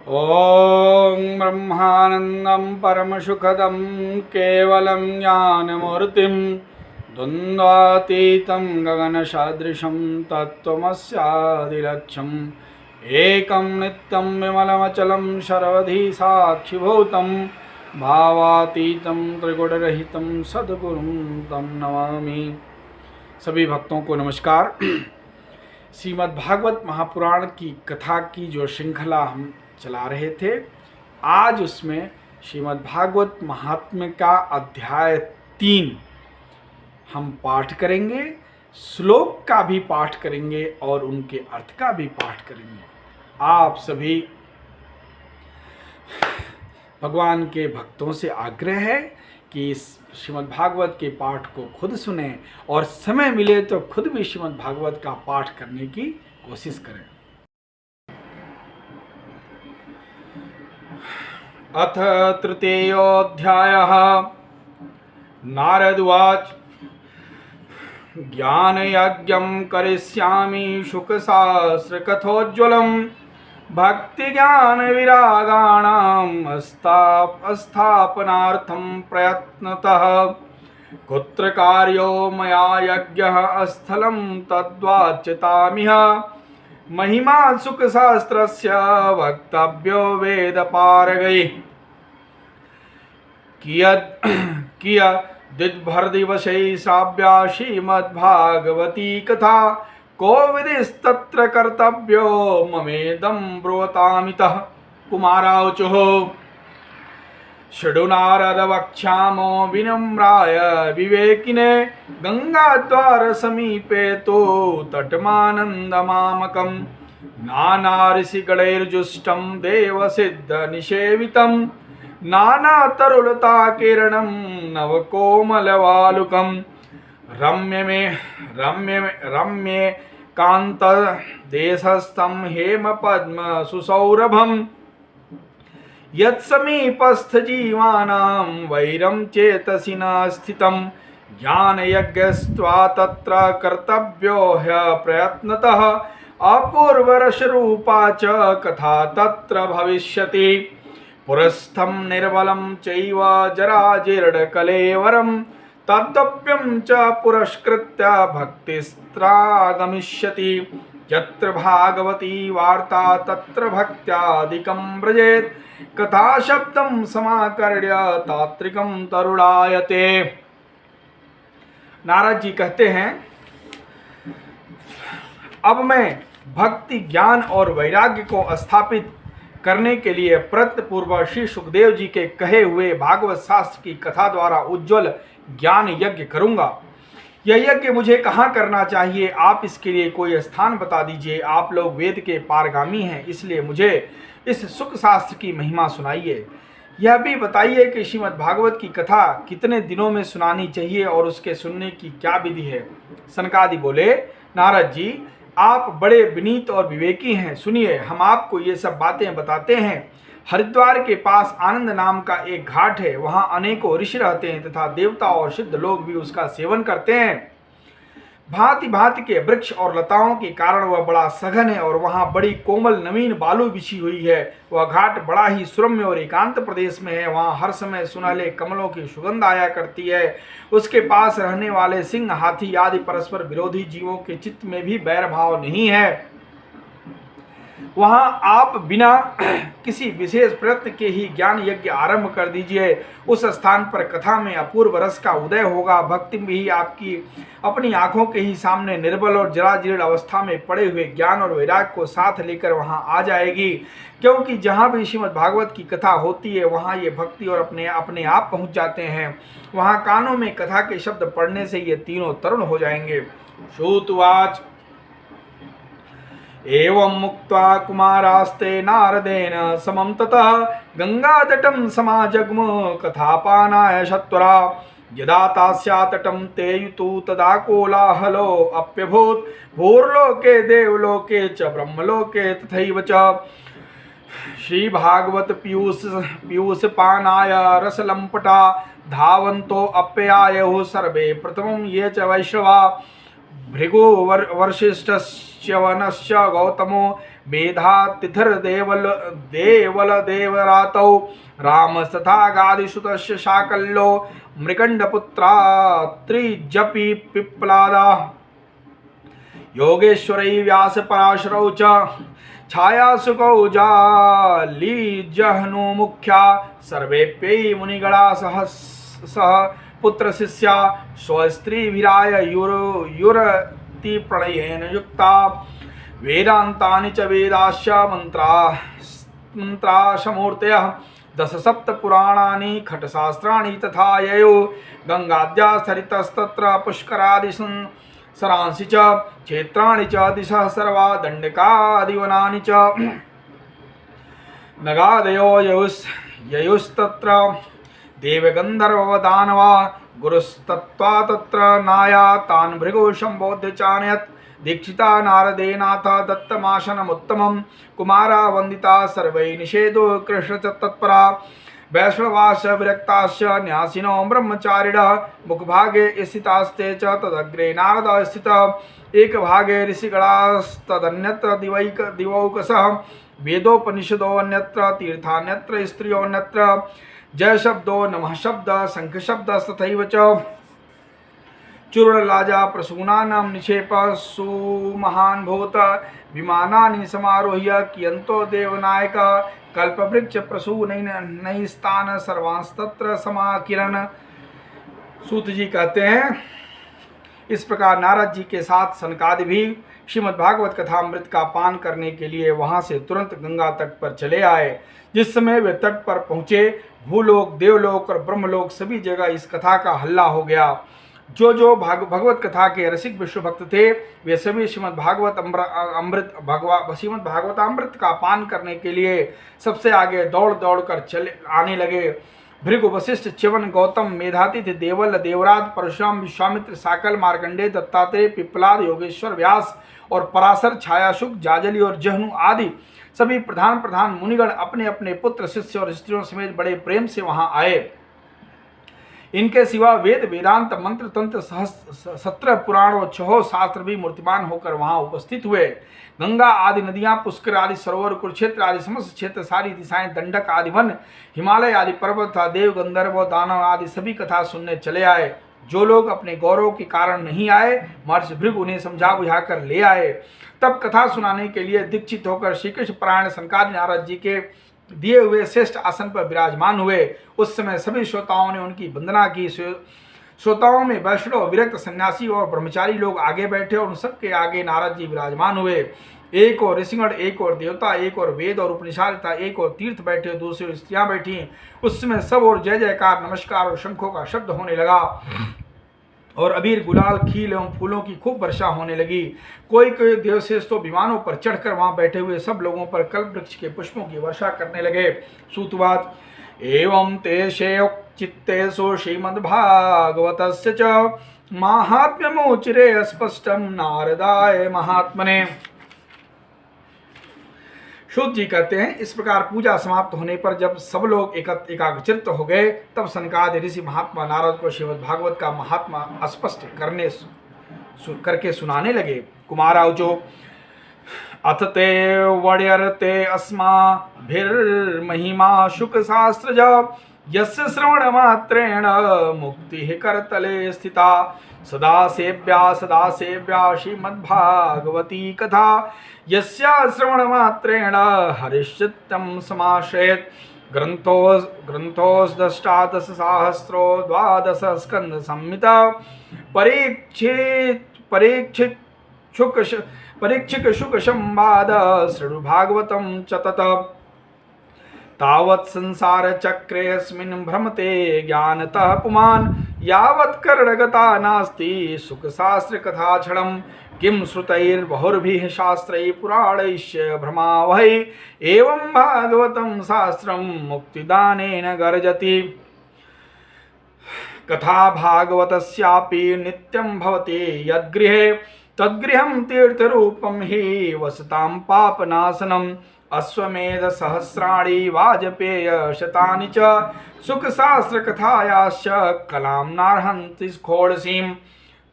ॐ ब्रह्मानन्दं परमसुखदं केवलं ज्ञानमूर्तिं द्वन्द्वातीतं गगनसदृशं तत्त्वमस्यादिलक्ष्यम् एकं नित्यं विमलमचलं सर्वधी साक्षिभूतं भावातीतं त्रिगुणरहितं सद्गुरुं तं नमामि। सभी भक्तों को नमस्कार। श्रीमद् भागवत महापुराण की कथा की जो श्रृंखला हम चला रहे थे, आज उसमें श्रीमद् भागवत महात्म्य का अध्याय 3 हम पाठ करेंगे, श्लोक का भी पाठ करेंगे और उनके अर्थ का भी पाठ करेंगे। आप सभी भगवान के भक्तों से आग्रह है कि इस श्रीमद् भागवत के पाठ को खुद सुने और समय मिले तो खुद भी श्रीमद् भागवत का पाठ करने की कोशिश करें। अथ तृतीयोऽध्यायः। नारद उवाच ज्ञानयज्ञं करिष्यामि शुकसहस्रकथोज्ज्वलम् भक्तिज्ञानविरागाणाम् स्थापनार्थं प्रयत्नतः कुत्र कार्यो मया यज्ञः स्थलं तद्वाच्यतामिह महिमा शुकसहस्रस्य वक्तव्यो वेदपारगैः कियद्दिवसै श्राव्या श्रीमद्भागवती कथा को विधिस्तत्र कर्तव्यो ममेदं ब्रुवतामितः। कुमारावचुः षडु नारद वक्ष्यामो विनम्राय विवेकिने गंगाद्वार समीपे तो तटमानन्दमामकं नाना ऋषिगणैर्जुष्टं देवसिद्ध निषेवितं नाना तरुलता किरणं नवकोमलवालुकं रम्ये कांत देशस्थं हेम पद्म सुसौरभं यत्समीपस्थ जीवानां वैरं चेतसि न स्थितं ज्ञानयज्ञस्त्वा तत्र कर्तव्यो ह्यप्रयत्नतः अपूर्वरसरूपा च कथा तत्र भविष्यति पुरस्थं निर्बलं चैव जराजीर्णकलेवरं तद्दप्यं च पुरस्कृत्य भक्तिस्त्रागमिष्यति यत्र भागवती वार्ता तत्र भक्त्यादिकं व्रजेत् कथा शब्दं समाकर्ण्य तात्रिकं तरुणायते। नारद जी कहते हैं, अब मैं भक्ति ज्ञान और वैराग्य को स्थापित करने के लिए प्रयत्नपूर्वक श्री सुखदेव जी के कहे हुए भागवत शास्त्र की कथा द्वारा उज्ज्वल ज्ञान यज्ञ करूंगा। यह यज्ञ मुझे कहाँ करना चाहिए? आप इसके लिए कोई स्थान बता दीजिए। आप लोग वेद के पारगामी हैं, इसलिए मुझे इस सुख शास्त्र की महिमा सुनाइए। यह भी बताइए कि श्रीमद् भागवत की कथा कितने दिनों में सुनानी चाहिए और उसके सुनने की क्या विधि है। सनकादि बोले, नारद जी आप बड़े विनीत और विवेकी हैं, सुनिए हम आपको ये सब बातें बताते हैं। हरिद्वार के पास आनंद नाम का एक घाट है, वहाँ अनेकों ऋषि रहते हैं तथा देवता और सिद्ध लोग भी उसका सेवन करते हैं। भांति भांति के वृक्ष और लताओं के कारण वह बड़ा सघन है और वहाँ बड़ी कोमल नवीन बालू बिछी हुई है। वह घाट बड़ा ही सुरम्य और एकांत प्रदेश में है। वहाँ हर समय सुनहले कमलों की सुगंध आया करती है। उसके पास रहने वाले सिंह, हाथी आदि परस्पर विरोधी जीवों के चित्त में भी बैर भाव नहीं है। वहाँ आप बिना किसी विशेष प्रयत्न के ही ज्ञान यज्ञ आरंभ कर दीजिए। उस स्थान पर कथा में अपूर्व रस का उदय होगा। भक्ति भी आपकी अपनी आंखों के ही सामने निर्बल और जराजीर्ण अवस्था में पड़े हुए ज्ञान और वैराग्य को साथ लेकर वहाँ आ जाएगी। क्योंकि जहाँ भी श्रीमद् भागवत की कथा होती है वहाँ ये भक्ति और अपने आप पहुँच जाते हैं। वहाँ कानों में कथा के शब्द पढ़ने से ये तीनों तरुण हो जाएंगे। श्रुतवाच एवं मुक्त्वा कुमारास्ते नारदेन समं ततः गंगातटं समाजग्म कथापानाय सत्वरा यदा तास्या तटं ते युतु तदा कोलाहलो अप्यभूत् भूर्लोके देवलोके च ब्रह्मलोके तथैव च श्रीभागवत पीयूष पानाय रसलंपटा धावन्तो अप्यायुः सर्वे प्रथमं ये च वैष्णवा भृगु वशिष्ठस्य वनश्च गौतमो मेधातिथिर देवल देवरातौ रामस्तथा गादिसुतस्य शाकल्यो मृकण्डपुत्रा त्रिजपि पिप्लादा योगेश्वरै व्यासपराशरौ च छायासुकौ जालीजहनु मुख्या सर्वेप्यै मुनिगणा सह पुत्र शिष्या स्वस्त्रीभिराय युरति प्रणयेन युक्ता वेदान्तानि च वेदाश्च मंत्राशमूर्तयः दश सप्त पुराणानि खट्शास्त्राणि तथा ययो गंगाद्या सरितस्तत्र पुष्करादि सरांसि च क्षेत्राणि च दिशः सर्वा दण्डकादिवनानि च नगादयो ययुस्तत्र देवगन्धर्वदानवा गुरुस्तत्त्वा तत्र नाया तान् भृगो सम्बोध्य चानयत् दीक्षिता नारदेनाथ दत्तमाशनमुत्तमं कुमारा वन्दिता सर्वै निषेधो कृष्ण च तत्परा वैष्णवाश्च विरक्ताश्च न्यासिनो ब्रह्मचारिणः मुखभागे स्थितास्ते च तदग्रे नारदः स्थितः एकभागे ऋषिगणास्तदन्यत्र दिवौकसः वेदोपनिषदो अन्यत्र तीर्थान्यत्र स्त्रियोऽन्यत्र जय शब्दो नमः शब्द शंख शब्द तथैव च चूर्णलाजा प्रसूनानां निक्षेप सुमहान् भूत विमानानि समारोह्य कियन्तो देवनायक कल्पवृक्ष प्रसूनैस्तान् सर्वांस्तत्र समाकिरण। सूत जी कहते हैं, इस प्रकार नारद जी के साथ सनकादि भी श्रीमद् भागवत कथामृत का पान करने के लिए वहां से तुरंत गंगा तट पर चले आए। जिस समय वे तट पर पहुंचे, भूलोक, देवलोक और ब्रह्मलोक सभी जगह इस कथा का हल्ला हो गया। जो भगवत कथा के रसिक विश्व भक्त थे, वे सभी श्रीमद् भागवतामृत का पान करने के लिए सबसे आगे दौड़ दौड़ कर चले आने लगे। भृगु, वशिष्ठ, च्यवन, गौतम, मेधातिथि, देवल, देवराज, परशुराम, विश्वामित्र, साकल, मार्कंडेय, दत्तात्रेय, पिप्पलाद, योगेश्वर, व्यास और पराशर, छायासुक, जाजली और जहनु आदि सभी प्रधान मुनिगण अपने अपने पुत्र, शिष्य और स्त्रियों समेत बड़े प्रेम से वहां आए। इनके सिवा वेद, वेदांत, मंत्र, तंत्र, 17 पुराण और 6 शास्त्र भी मूर्तिमान होकर वहां उपस्थित हुए। गंगा आदि नदियां, पुष्कर आदि सरोवर, कुरुक्षेत्र आदि समस्त क्षेत्र, सारी दिशाएं, दंडक आदि वन, हिमालय आदि पर्वत, देव, गंधर्व, दानव आदि सभी कथा सुनने चले आए। जो लोग अपने गौरव के कारण नहीं आए, महर्षि भृगु उन्हें समझा बुझाकर ले आए। तब कथा सुनाने के लिए दीक्षित होकर श्री कृष्ण परायण सनकादि नारद जी के दिए हुए श्रेष्ठ आसन पर विराजमान हुए। उस समय सभी श्रोताओं ने उनकी वंदना की। श्रोताओं में वैष्णव, विरक्त, सन्यासी और ब्रह्मचारी लोग आगे बैठे और उन सबके आगे नारद जी विराजमान हुए। एक और ऋषिगण, एक और देवता, एक और वेद और उपनिषद था, एक और तीर्थ बैठे, दूसरी स्त्रियां बैठी। उस समय सब और जय जयकार, नमस्कार और शंखों का शब्द होने लगा और अबीर, गुलाल, खील एवं फूलों की खूब वर्षा होने लगी। कोई देवश्रेष्ठ तो विमानों पर चढ़कर वहां बैठे हुए सब लोगों पर कल्प वृक्ष के पुष्पों की वर्षा करने लगे। सूतवाच एवं तेषेचित्तेषु श्रीमद्भागवतस्य च माहात्म्यमुचिरे स्पष्टं नारदाय महात्मने। शुद्ध जी कहते हैं, इस प्रकार पूजा समाप्त होने पर जब सब लोग एकाग्रचित्त हो गए, तब सनकादि ऋषि महात्मा नारद को श्रीमद् भागवत का महात्मा स्पष्ट करके सुनाने लगे। कुमारावचो अथ ते वड्यर्ते अस्माभिर्महिमा शुक शास्त्रज यस्य श्रवण मात्रेण मुक्ति करतले स्थिता सदा सेव्या श्रीमद्भागवती कथा यस्या श्रवण मात्रेण हरिश्चित्तं समाश्रयेत्। ग्रंथोऽष्टादश सहस्रो 12 स्कंद संहिता परीक्षिक शुक संवाद शृणु भागवतं च तत तावत् संसार चक्रेऽस्मिन् भ्रमते ज्ञानतः पुमान् यावत् कर्णगता नास्ति सुख शास्त्र कथा क्षणम् किं श्रुतैर्बहुर्भिः शास्त्रैः पुराणैश्च भ्रमावहै एवं भागवतं शास्त्रं मुक्तिदानेन गर्जति। कथा भागवतस्यापि नित्यं भवति यद्गृहे तद्गृहं तीर्थरूपं हि वसतां पापनाशनम् अश्वमेध सहस्राणि वाजपेय शतानि च सुखशास्त्र कथायाश्च कलां नार्हन्ति खोडसीम्।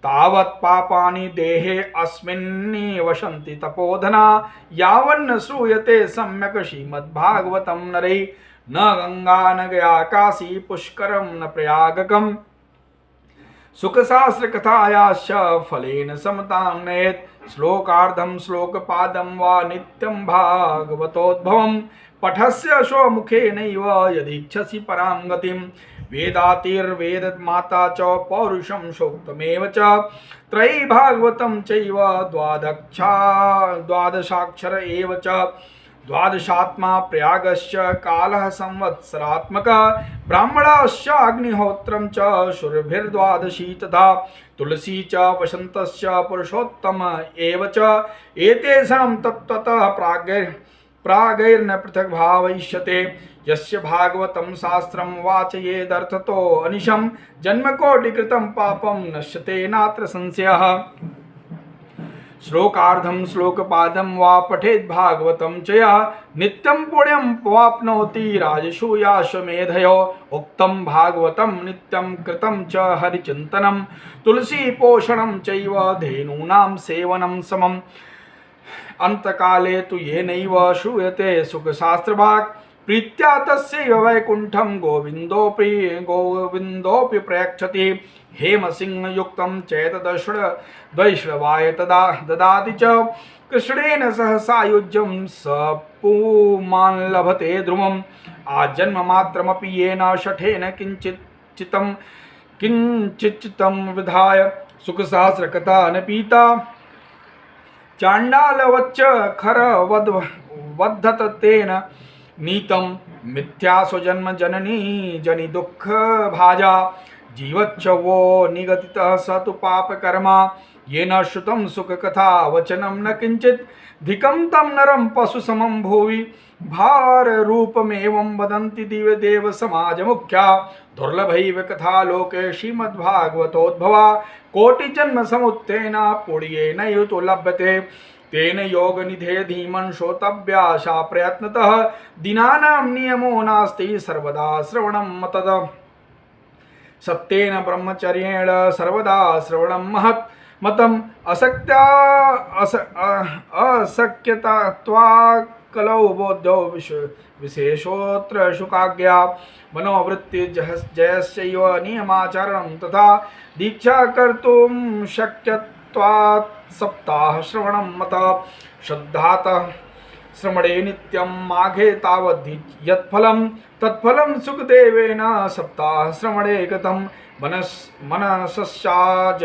तावत् पापानि देहे अस्मिन् वसन्ति तपोधना यावन्न श्रूयते सम्यक् श्रीमद्भागवतं नरैः न गंगा न गया काशी पुष्करम न प्रयागकम् सुखशास्त्र कथायाश्च फलेन समतां नयेत् श्लोकार्धं श्लोकपादं वा नित्यं भागवतोद्भवम् पठस्य स्वमुखेनैव यदीच्छसि परां गतिं वेदातिर्वेदमाता च पौरुषं सूक्तमेव च त्रयी भागवतं चैव द्वादशाक्षर एव च द्वादशात्मा प्रयागश्च कालः संवत्सरात्मकः ब्राह्मणाश्च अग्निहोत्रं च शुरभिर्द्वादशी तथा तुलसी च वसन्तश्च पुरुषोत्तम एव च एतेषां तत्त्वतः प्रागैर्न पृथक् भावयिष्यते यस्य भागवतं शास्त्रं वाचयेदर्थतो अनिशं जन्मकोटिकृतं पापं नश्यते नात्र संशयः श्लोकार्धं श्लोकपादं वा पठेत् भागवतं च यः नित्यं पुण्यं वाप्नोति राजसूयाश्वमेधयो उक्तं भागवतं नित्यं कृतं च हरिचिन्तनं तुलसीपोषणं चैव धेनूनां सेवनं समम् अंतकाले तु येनैव श्रूयते सुखशास्त्रभाक् प्रीत्या तस्यैव वैकुण्ठं गोविन्दोऽपि प्रयच्छति हेमसिंहयुक्तं चैतदश्वद्वैष्णवाय तदा ददाति च कृष्णेन सह सायुज्यं स पुमान् लभते ध्रुवम् आजन्ममात्रमपि येन शठेन किञ्चिच्चितं विधाय सुखशास्त्रकथा न पीता चाण्डालवच्च खरवद्धत तेन नीतं मिथ्या स्वजन्म जननी जनि दुःख भाजा जीवच्च वो निगतितः स तु पापकर्मा येन श्रुतं सुखकथा वचनं न किञ्चित् धिकं तं नरं पशुसमं भुवि भाररूपमेवं वदन्ति दिव्यदेव समाजमुख्या दुर्लभैव कथा लोके श्रीमद्भागवतोद्भवा कोटिजन्म समुत्थेन पुण्येनैव तो लभ्यते तेन योगनिधे धीमन् श्रोतव्याशा प्रयत्नतः दिनानां नियमो नास्ति सर्वदा श्रवणं मतद सत्येन ब्रह्मचर्येण सर्वदा श्रवणं मतम् असक्यता कलौ बोधौ विशेषोत्र शुकाज्ञा मनोवृत्ति जयश्चैव नियमाचरणं तथा दीक्षा कर्तुं शक्यत्वात् सप्ताह श्रवणं मत श्रद्धातः श्रवणे नित्यं माघे तावद्धि यत्फलं तत्फलं सुखदेवेन सप्ताह श्रवणे गतं मनसश्चाजयाद्रो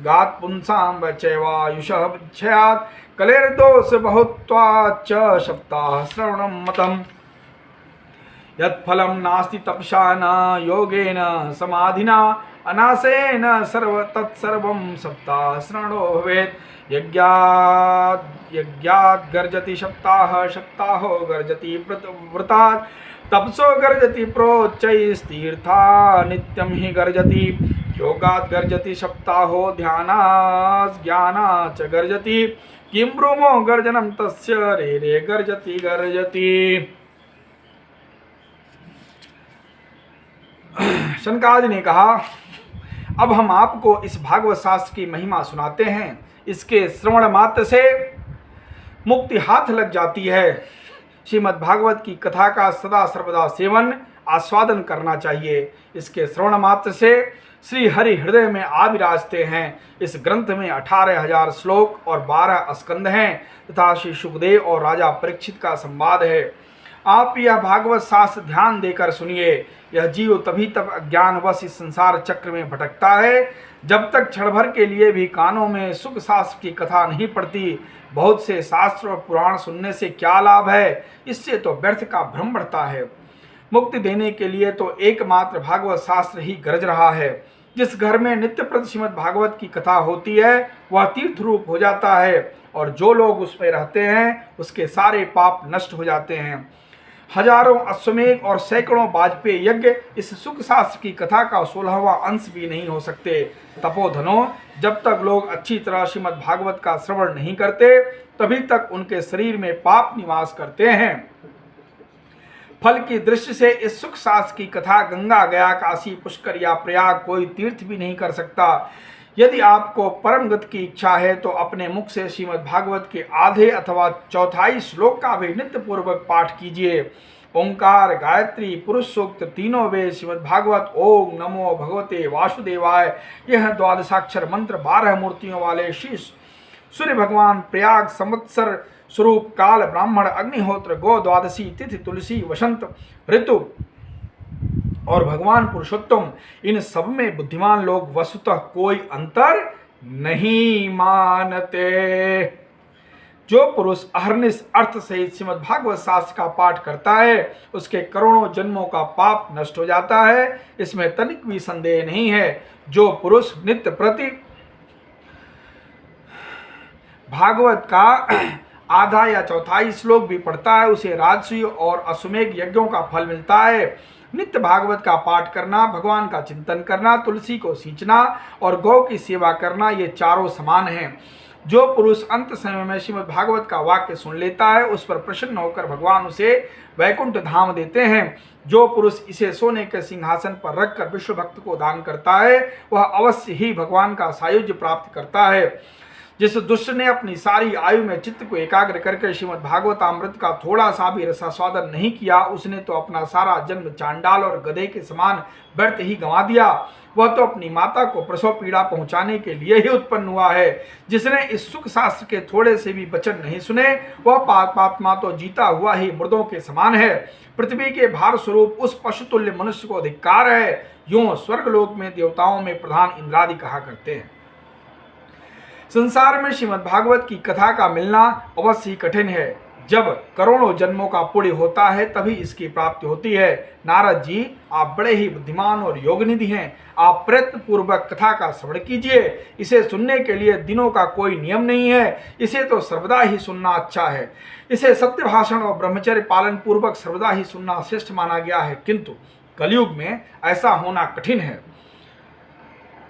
गात् पुंसां वचैवायुषः विच्छयात् कलेर्दोष बहुत्वाच्च सप्ताह श्रवणं मतम् यत्फलं नास्ति तपसा न योगेन समाधिना अनासेन तत्सर्वं सप्ताह श्रवणो भवेत् यज्ञात् गर्जति सप्ताहो गर्जति व्रतात् तपसो गर्जति प्रोच्चैस्तीर्था नित्यं हि गर्जति योगात् गर्जति सप्ताहो ध्यानात् ज्ञानात् च गर्जति किं ब्रूमो गर्जनं तस्य रे गर्जति शनकादि ने कहा, अब हम आपको इस भागवत शास्त्र की महिमा सुनाते हैं। इसके श्रवण मात्र से मुक्ति हाथ लग जाती है। श्रीमद् भागवत की कथा का सदा सर्वदा सेवन आस्वादन करना चाहिए। इसके श्रवण मात्र से श्री हरि हृदय में आ विराजते हैं। इस ग्रंथ में 18,000 श्लोक और 12 स्कंद हैं तथा श्री सुखदेव और राजा परीक्षित का संवाद है। आप यह भागवत शास्त्र ध्यान देकर सुनिए। यह जीव तभी तक अज्ञानवश इस संसार चक्र में भटकता है जब तक क्षण भर के लिए भी कानों में सुख शास्त्र की कथा नहीं पड़ती। बहुत से शास्त्र और पुराण सुनने से क्या लाभ है, इससे तो व्यर्थ का भ्रम बढ़ता है। मुक्ति देने के लिए तो एकमात्र भागवत शास्त्र ही गरज रहा है। जिस घर में नित्य प्रति श्रीमद् भागवत की कथा होती है वह तीर्थ रूप हो जाता है और जो लोग उसमें रहते हैं उसके सारे पाप नष्ट हो जाते हैं। हजारों अश्वमेध और सैकड़ों वाजपेयी यज्ञ इस सुख शास्त्र की कथा का 16वां अंश भी नहीं हो सकते। तपोधनों, जब तक लोग अच्छी तरह श्रीमद् भागवत का श्रवण नहीं करते तभी तक उनके शरीर में पाप निवास करते हैं। फल की दृष्टि से इस सुख शास्त्र की कथा गंगा, गया, काशी, पुष्कर या प्रयाग कोई तीर्थ भी नहीं कर सकता। यदि आपको परम गति की इच्छा है तो अपने मुख से श्रीमद् भागवत के आधे अथवा चौथाई श्लोक का भी नित्य पूर्वक पाठ कीजिए। ओंकार, गायत्री, पुरुष सूक्त, तीनों वेद, श्रीमद् भागवत, ओम नमो भगवते वासुदेवाय, यह द्वादशाक्षर मंत्र 12 मूर्तियों वाले श्री सूर्य भगवान, प्रयाग, संवत्सर स्वरूप, काल, ब्राह्मण, अग्निहोत्र, गो, द्वादशी तिथि, तुलसी, वसंत ऋतु और भगवान पुरुषोत्तम, इन सब में बुद्धिमान लोग वस्तुतः कोई अंतर नहीं मानते। जो पुरुष अहर्निश अर्थ सहित श्रीमद् भागवत शास्त्र का पाठ करता है उसके करोड़ों जन्मों का पाप नष्ट हो जाता है, इसमें तनिक भी संदेह नहीं है। जो पुरुष नित्य प्रति भागवत का आधा या चौथाई श्लोक भी पढ़ता है उसे राजसूय और अश्वमेध यज्ञों का फल मिलता है। नित्य भागवत का पाठ करना, भगवान का चिंतन करना, तुलसी को सींचना और गौ की सेवा करना, ये चारों समान हैं। जो पुरुष अंत समय में श्रीमद् भागवत का वाक्य सुन लेता है उस पर प्रसन्न होकर भगवान उसे वैकुंठ धाम देते हैं। जो पुरुष इसे सोने के सिंहासन पर रखकर विश्व भक्त को दान करता है वह अवश्य ही भगवान का सायुज्य प्राप्त करता है। जिस दुष्ट ने अपनी सारी आयु में चित्त को एकाग्र करके श्रीमद् भागवतामृत का थोड़ा सा भी रसास्वादन नहीं किया उसने तो अपना सारा जन्म चांडाल और गधे के समान व्यर्थ ही गंवा दिया। वह तो अपनी माता को प्रसव पीड़ा पहुंचाने के लिए ही उत्पन्न हुआ है। जिसने इस सुख शास्त्र के थोड़े से भी वचन नहीं सुने वह पापात्मा तो जीता हुआ ही मुर्दों के समान है। पृथ्वी के भार स्वरूप उस पशुतुल्य मनुष्य को धिक्कार है। यूं स्वर्गलोक में देवताओं में प्रधान इंद्रादि कहा करते हैं। संसार में श्रीमद् भागवत की कथा का मिलना अवश्य ही कठिन है। जब करोड़ों जन्मों का पुण्य होता है तभी इसकी प्राप्ति होती है। नारद जी, आप बड़े ही बुद्धिमान और योगनिधि हैं। आप प्रयत्न पूर्वक कथा का श्रवण कीजिए। इसे सुनने के लिए दिनों का कोई नियम नहीं है, इसे तो सर्वदा ही सुनना अच्छा है। इसे सत्य भाषण और ब्रह्मचर्य पालन पूर्वक सर्वदा ही सुनना श्रेष्ठ माना गया है, किंतु कलयुग में ऐसा होना कठिन है।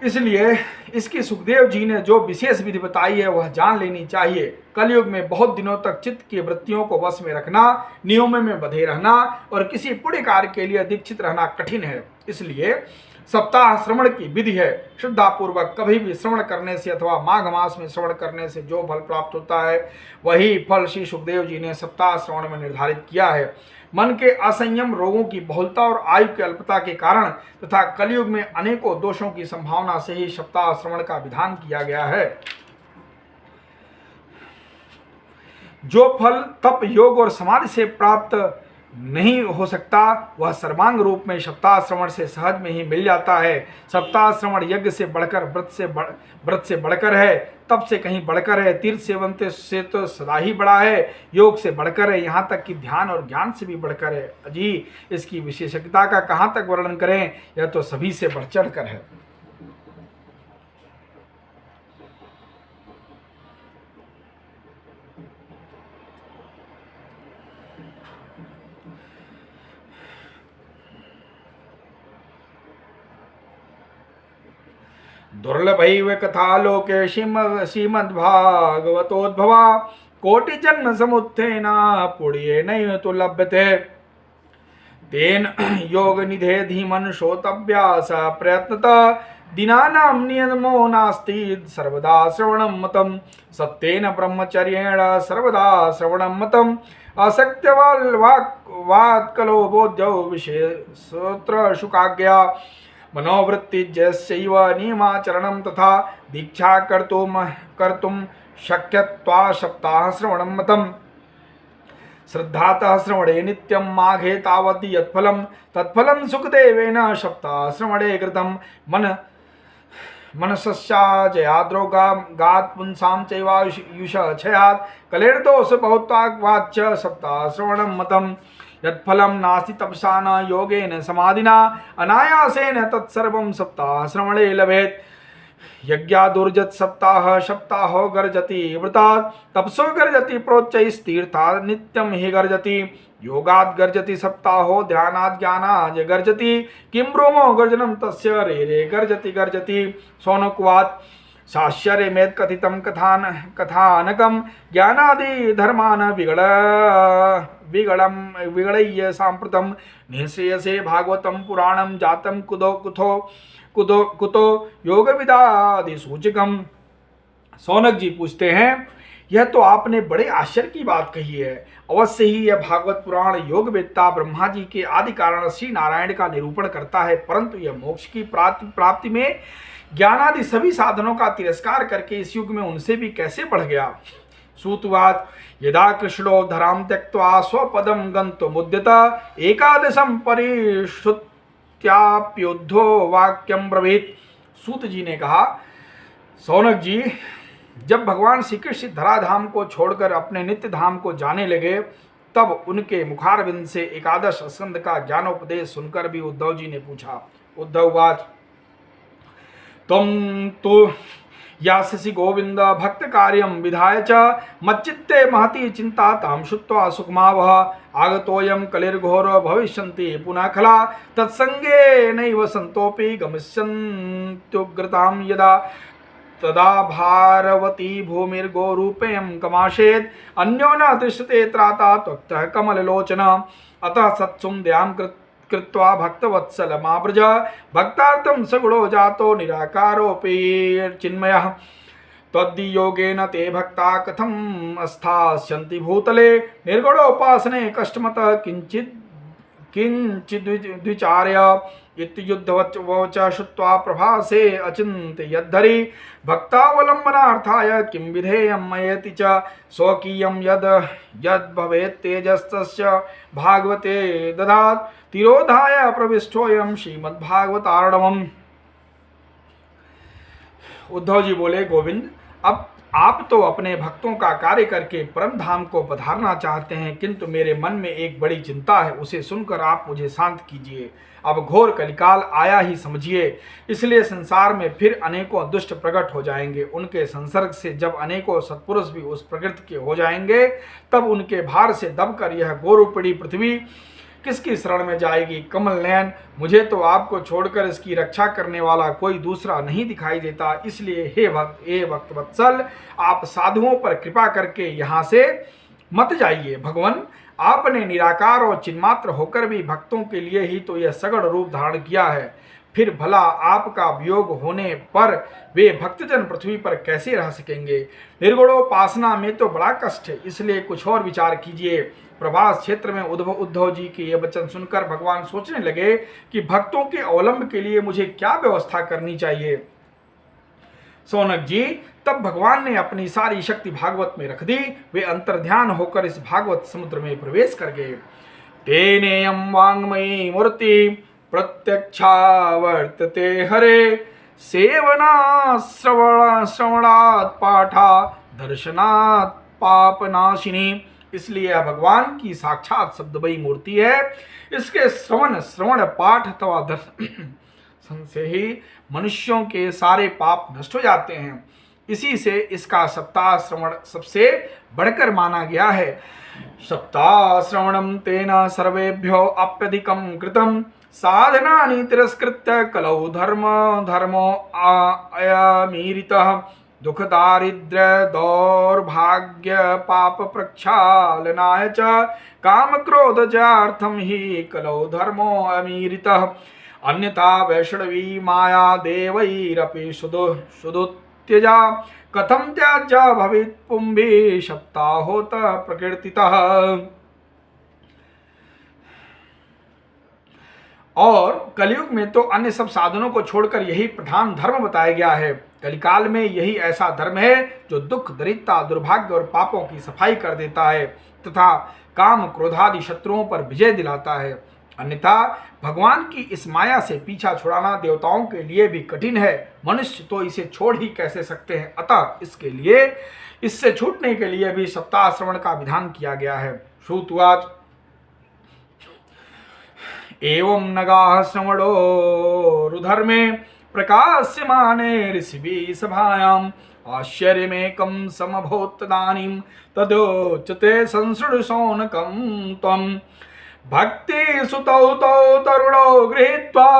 इसलिए इसकी सुखदेव जी ने जो विशेष विधि बताई है वह जान लेनी चाहिए। कलयुग में बहुत दिनों तक चित्त की वृत्तियों को वश में रखना, नियमों में बंधे रहना और किसी पुण्य कार्य के लिए दीक्षित रहना कठिन है। इसलिए सप्ताह श्रवण की विधि है। श्रद्धा पूर्वक कभी भी श्रवण करने से अथवा माघ मास में श्रवण करने से जो फल प्राप्त होता है वही फल श्री सुखदेव जी ने सप्ताह श्रवण में निर्धारित किया है। मन के असंयम, रोगों की बहुलता और आयु की अल्पता के कारण तथा कलयुग में अनेकों दोषों की संभावना से ही सप्ताह श्रवण का विधान किया गया है। जो फल तप, योग और समाधि से प्राप्त नहीं हो सकता वह सर्वांग रूप में सप्ताह श्रवण से सहज में ही मिल जाता है। सप्ताह श्रवण यज्ञ से बढ़कर, व्रत से बढ़कर है, तप से कहीं बढ़कर है, तीर्थ सेवन से तो सदा ही बड़ा है, योग से बढ़कर है, यहाँ तक कि ध्यान और ज्ञान से भी बढ़कर है। अजी, इसकी विशेषज्ञता का कहाँ तक वर्णन करें, यह तो सभी से बढ़ चढ़ कर है। दुर्लभैव कथा लोके श्रीमद्भागवतोद्भवा कोटि जन्म समुत्थेन पुण्येन तो लभ्यते। तेन योग निधे धीमन श्रोतव्यास प्रयत्नतः दिनानां नियमो नास्ति सर्वदा श्रवणं मतम्। सत्येन ब्रह्मचर्येण सर्वदा श्रवणं मतम्। असक्त्यवाक्कलो बोध्यौ विशेषोऽत्र शुकाज्ञा। मनोवृत्ति जैसैव नियमाचरणं तथा दीक्षा कर्तुं शक्यत्वा सप्ताह श्रवणं मतम्। श्रद्धातः श्रवणे नित्यं माघे तावत् यत्फलं तत्फलं सुखदेवेन सप्ताह श्रवणे कृतं। मनसस्याजयाद्रोगात् पुंसां चैवायुष क्षयात् कलेर्दोष बहुत्वाच्च सप्ताह श्रवणं मतम्। यत्फलं नास्ति तपसा न योगेन समाधिना अनायासेन तत्सर्वं सप्ताह श्रवणे लभेत्। यज्ञादुर्जत सप्ताहो गर्जति व्रतात् तपसो गर्जति प्रोच्चैस्तीर्थात् नित्यं हि गर्जति। योगात् गर्जति सप्ताहो ध्यानात् ज्ञानात् गर्जति। किं ब्रूमो गर्जनं तस्य रे रे गर्जति गर्जति। सौनकुवात् साश्चर्यमेत कथितं कथानकं ज्ञानादि धर्मान विगड़य्य सांप्रतम निःश्रेयसे भागवतं पुराणं जातं कुतो योग विदादि सूचकम। सौनक जी पूछते हैं, यह तो आपने बड़े आश्चर्य की बात कही है। अवश्य ही यह भागवत पुराण योगवेत्ता ब्रह्मा जी के आदि कारण श्री नारायण का निरूपण करता है, परंतु यह मोक्ष की प्राप्ति में ज्ञानादि सभी साधनों का तिरस्कार करके इस युग में उनसे भी कैसे बढ़ गया। सूतवाच यदा कृष्णो धराम त्यक्त्वा स्वपदम गन्तुमुद्यत एकादशम परिश्रुत्याप्युद्धो वाक्यम ब्रवीत। सूत जी ने कहा, सौनक जी, जब भगवान श्री कृष्ण धराधाम को छोड़कर अपने नित्य धाम को जाने लगे, तब उनके मुखारविंद से एकादश स्कंद का ज्ञानोपदेश सुनकर भी उद्धव जी ने पूछा। उद्धववाच तुम तो यास्यसि गोविंद भक्त कार्यम विधाय च मच्चित्ते महती चिंता ताम शुत्वा सुखमावह आगतोयम कलिर्घोर भविष्यन्ति पुनः खला तत्संगे नैव संतोपि गमिष्यन्त्युग्रताम यदा तदा भारवती भूमिर्गोरूपेयं कमाशेत् अन्यो न दृश्यते त्राता त्वक्तः कमललोचन अतः सत्सुंदयां कृत्वा भक्तवत्सलमाव्रज भक्तार्थं सगुणो जातो निराकारोऽपि चिन्मयः त्वद्वियोगेन ते भक्ता कथम् अस्थास्यन्ति भूतले निर्गुणोपासने कष्टमतः किञ्चिद्विचार्य इत्युद्धवच श्रुत्वा प्रभासे अचिन्तयद्धरि भक्तावलम्बनार्थाय किं विधेयं मयेति च स्वकीयं यद्भवेत्तेजस्तस्य भागवते ददात् तिरोधाय प्रविष्टोऽयं श्रीमद्भागवतार्णवम्। उद्धव जी बोले, गोविंद, अब आप तो अपने भक्तों का कार्य करके परम धाम को पधारना चाहते हैं, किंतु मेरे मन में एक बड़ी चिंता है, उसे सुनकर आप मुझे शांत कीजिए। अब घोर कलिकाल आया ही समझिए, इसलिए संसार में फिर अनेकों दुष्ट प्रकट हो जाएंगे। उनके संसर्ग से जब अनेकों सत्पुरुष भी उस प्रकृति के हो जाएंगे, तब उनके भार से दबकर यह गोरूपड़ी पृथ्वी किसकी शरण में जाएगी। कमल नयन, मुझे तो आपको छोड़कर इसकी रक्षा करने वाला कोई दूसरा नहीं दिखाई देता, इसलिए हे भक्त वत्सल, आप साधुओं पर कृपा करके यहाँ से मत जाइए। भगवान, आपने निराकार और चिन्मात्र होकर भी भक्तों के लिए ही तो यह सगुण रूप धारण किया है, फिर भला आपका वियोग होने पर वे भक्तजन पृथ्वी पर कैसे रह सकेंगे। निर्गुणोपासना में तो बड़ा कष्ट है, इसलिए कुछ और विचार कीजिए। प्रभास क्षेत्र में उद्धव जी के ये वचन सुनकर भगवान सोचने लगे कि भक्तों के अवलंब के लिए मुझे क्या व्यवस्था करनी चाहिए। सौनक जी, तब भगवान ने अपनी सारी शक्ति भागवत में रख दी। वे अंतर्ध्यान होकर इस भागवत समुद्र में प्रवेश कर गए। तेनेयं वाङ्मयी मूर्ति प्रत्यक्षा वर्तते हरे सेवना श्रवणात् पाठा दर्शनात् पापनाशिनी। इसलिए यह भगवान की साक्षात शब्दमयी मूर्ति है। इसके श्रवण पाठ अथवा दर्शन से ही मनुष्यों के सारे पाप नष्ट हो जाते हैं। इसी से इसका सप्ताह श्रवण सबसे बढ़कर माना गया है। सप्ताह श्रवणम तेन सर्वेभ्यो अप्यधिकम कृतम साधनानि तिरस्कृत्य कलौ धर्मो अयमीरितः दुख दारिद्र्य दौर्भाग्य पाप प्रक्षालनाय च काम क्रोध जार्थम ही कलौ धर्मो अमीरितः अन्यथा वैष्णवी माया देवैरपि सुदुत्यजा कथम त्याज्य भवित पुंभी सप्ताहोत प्रकीर्तितः। और कलयुग में तो अन्य सब साधनों को छोड़कर यही प्रधान धर्म बताया गया है। कलिकाल में यही ऐसा धर्म है जो दुख दरिद्रता दुर्भाग्य और पापों की सफाई कर देता है तथा काम क्रोधादि शत्रुओं पर विजय दिलाता है। अन्यथा भगवान की इस माया से पीछा छुड़ाना देवताओं के लिए भी कठिन है, मनुष्य तो इसे छोड़ ही कैसे सकते हैं। अतः इससे छूटने के लिए भी सप्ताह श्रवण का विधान किया गया है। श्रुतवाच एवं नगाः श्रवणो रुधर्मे प्रकाश्यमाने ऋषिभिः सभायाम् आश्चर्यमेकं समभूत्तदानीं तदोच्यते संसृणु शौनकं त्वं भक्ति सुतौ तौ तरुणौ गृहीत्वा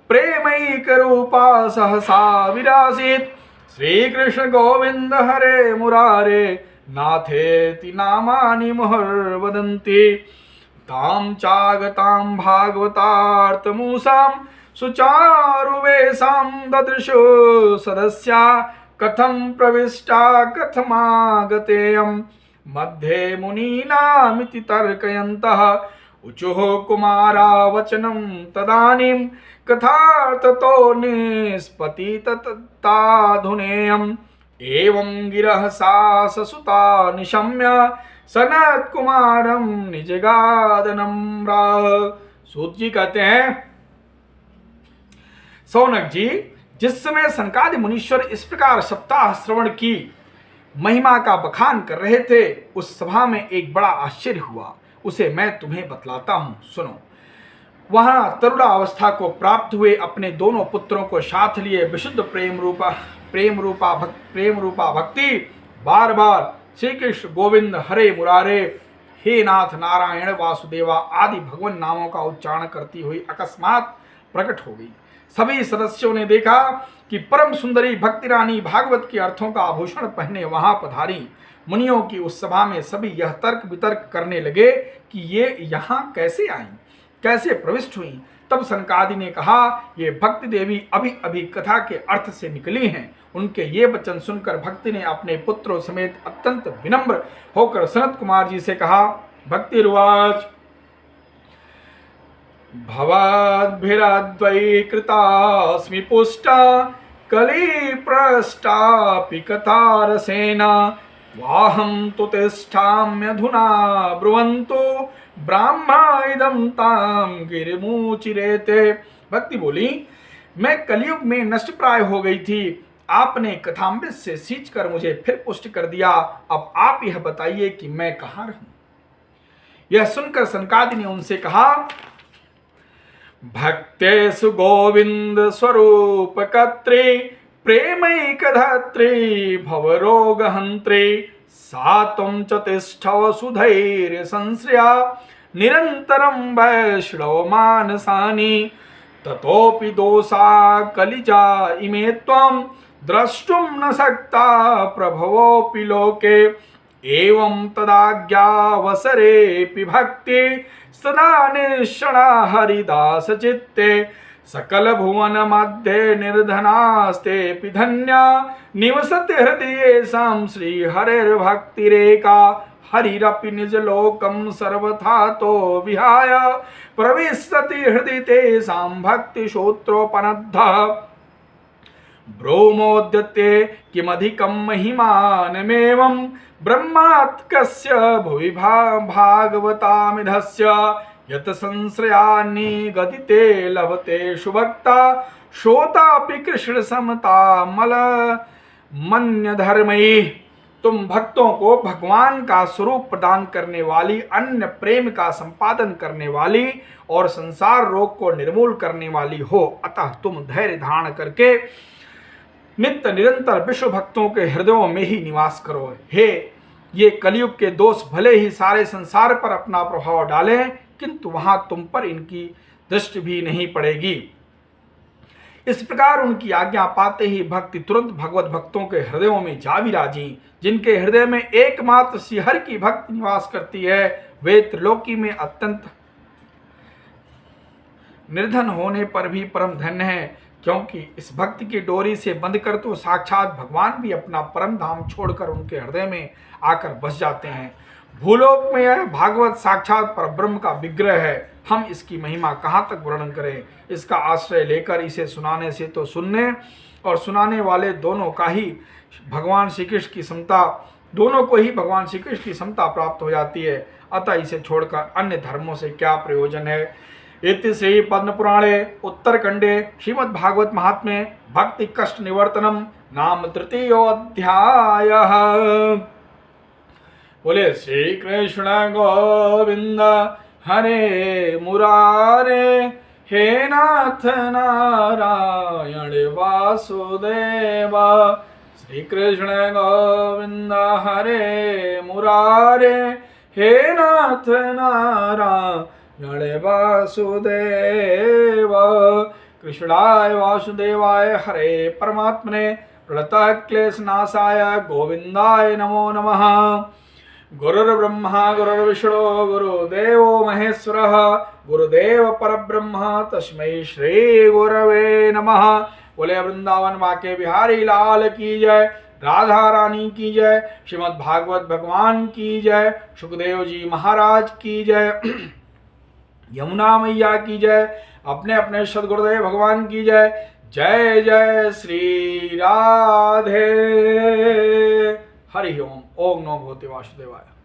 प्रेमैकरूपा सहसा विरासीत् श्री कृष्ण गोविंद हरे मुरारे नाथेति नामानि मुहुर्वदन्ति तां चागतां भागवतार्तमूसां सुचारुवेशां ददृशो सदस्या कथं प्रविष्टा कथमागतेयं मध्ये मुनीनामिति तर्कयन्तः उचुः कुमारा वचनं तदानीं कथार्थतो निष्पतितताधुनेयम् एवं गिरः साससुता निशम्य सनत्कुमारं निजगादनं राह। सूत जी कहते हैं, सौनक जी, जिस समय सनकादि मुनीश्वर इस प्रकार सप्ताह श्रवण की महिमा का बखान कर रहे थे, उस सभा में एक बड़ा आश्चर्य हुआ। उसे मैं तुम्हें बतलाता हूं, सुनो। वहां तरुणा अवस्था को प्राप्त हुए अपने दोनों पुत्रों को साथ लिए विशुद्ध प्रेम रूपा भक्ति बार बार श्री कृष्ण गोविंद हरे मुरारे हे नाथ नारायण वासुदेवा आदि भगवान नामों का उच्चारण करती हुई अकस्मात प्रकट हो गई। सभी सदस्यों ने देखा कि परम सुंदरी भक्ति रानी भागवत के अर्थों का आभूषण पहने वहां पधारी। मुनियों की उस सभा में सभी यह तर्क वितर्क करने लगे कि ये यहाँ कैसे आई, कैसे प्रविष्ट हुई। तब सनकादि ने कहा, ये भक्ति देवी अभी अभी कथा के अर्थ से निकली हैं। उनके ये वचन सुनकर भक्ति ने अपने पुत्रों समेत अत्यंत विनम्र होकर सनत कुमार जी से कहा, भक्ति रुवाच भवाद्भिराद्वै कृतास्मि पुष्टा कली प्रष्टापि कथारसेना वाहं तु तिष्ठाम्यधुना ब्रुवन्तु ब्राह्मा इदं तां गिरिमुचिरेते। भक्ति बोली, मैं कलयुग में नष्ट प्राय हो गई थी। आपने कथामृत से सींचकर मुझे फिर पुष्ट कर दिया। अब आप यह बताइए कि मैं कहाँ रहूं। यह सुनकर सनकादि ने उनसे कहा, भक्तेषु गोविंद स्वरूप कत्रे प्रेमैकधात्री भवरोगहन्त्री सा त्वं च तिष्ठव सुधैर्य संश्रया निरन्तरं वैष्णव मानसानि ततोऽपि दोषा कलिजा इमे त्वं द्रष्टुं न शक्ता प्रभवोऽपि लोके एवं तदाज्ञावसरेऽपि भक्ति सदा निष्णा हरिदास चित्ते सकल भुवन मध्ये निर्धनास्तेऽपि धन्या निवसति हृदयेषां श्री हरिर्भक्तिरेका हरिरपि निज लोकं सर्वथा तो विहाय प्रविशति हृदि तेषां भक्ति श्रोत्रोपनद्धः ब्रोमोद्यते किमधिकं महिमानमेवं ब्रह्मात्कस्य भुवि भागवतामिधस्य यत संश्रयान्नि गदिते लभते सुभक्ता श्रोतापि कृष्ण समता मल मन्य धर्मयी। तुम भक्तों को भगवान का स्वरूप प्रदान करने वाली, अन्य प्रेम का संपादन करने वाली और संसार रोग को निर्मूल करने वाली हो। अतः तुम धैर्य धारण करके नित्य निरंतर विश्व भक्तों के हृदयों में ही निवास करो। हे, ये कलयुग के दोष भले ही सारे संसार पर अपना प्रभाव डालें, किंतु वहां तुम पर इनकी दृष्टि भी नहीं पड़ेगी। इस प्रकार उनकी आज्ञा पाते ही भक्ति तुरंत भगवत भक्तों के हृदयों में जा विराजी। जिनके हृदय में एकमात्र श्रीहरि की भक्ति निवास करती है, वे त्रिलोकी में अत्यंत निर्धन होने पर भी परम धन्य है, क्योंकि इस भक्ति की डोरी से बंधकर तो साक्षात भगवान भी अपना परम धाम छोड़कर उनके हृदय में आकर बस जाते हैं। भूलोक में यह भागवत साक्षात परब्रह्म का विग्रह है। हम इसकी महिमा कहाँ तक वर्णन करें। इसका आश्रय लेकर इसे सुनाने से तो सुनने और सुनाने वाले दोनों का ही भगवान श्री कृष्ण की समता, दोनों को ही भगवान श्री कृष्ण की समता प्राप्त हो जाती है। अतः इसे छोड़कर अन्य धर्मों से क्या प्रयोजन है। इति श्री पद्म पुराणे उत्तरखंडे श्रीमद् भागवत महात्म्ये भक्ति कष्ट निवर्तनम नाम तृतीयोऽध्यायः। बोले श्री कृष्ण गोविंद हरे मुरारे हे नाथ नारायण वासुदेव। श्री कृष्ण गोविंद हरे मुरारे हे नाथ नारायण वासुदेव। कृष्णाय वासुदेवाय हरे परमात्मने प्रणतः क्लेशनाशाय गोविंदाय नमो नमः। गुरुर्ब्रह्मा गुरुर्विष्णु गुरुदेवो महेश्वरः गुरुदेव परब्रह्म तस्मै श्री गुरवे नमः। बोले वृंदावन बाके बिहारी लाल की जय, राधा रानी की जय, श्रीमद् भागवत भगवान की जय, सुखदेव जी महाराज की जय, यमुना मैया की जय, अपने अपने सदगुरुदेव भगवान की जय। जय जय श्री राधे। हरि ओम। ओम नमो भगवते वासुदेवाय।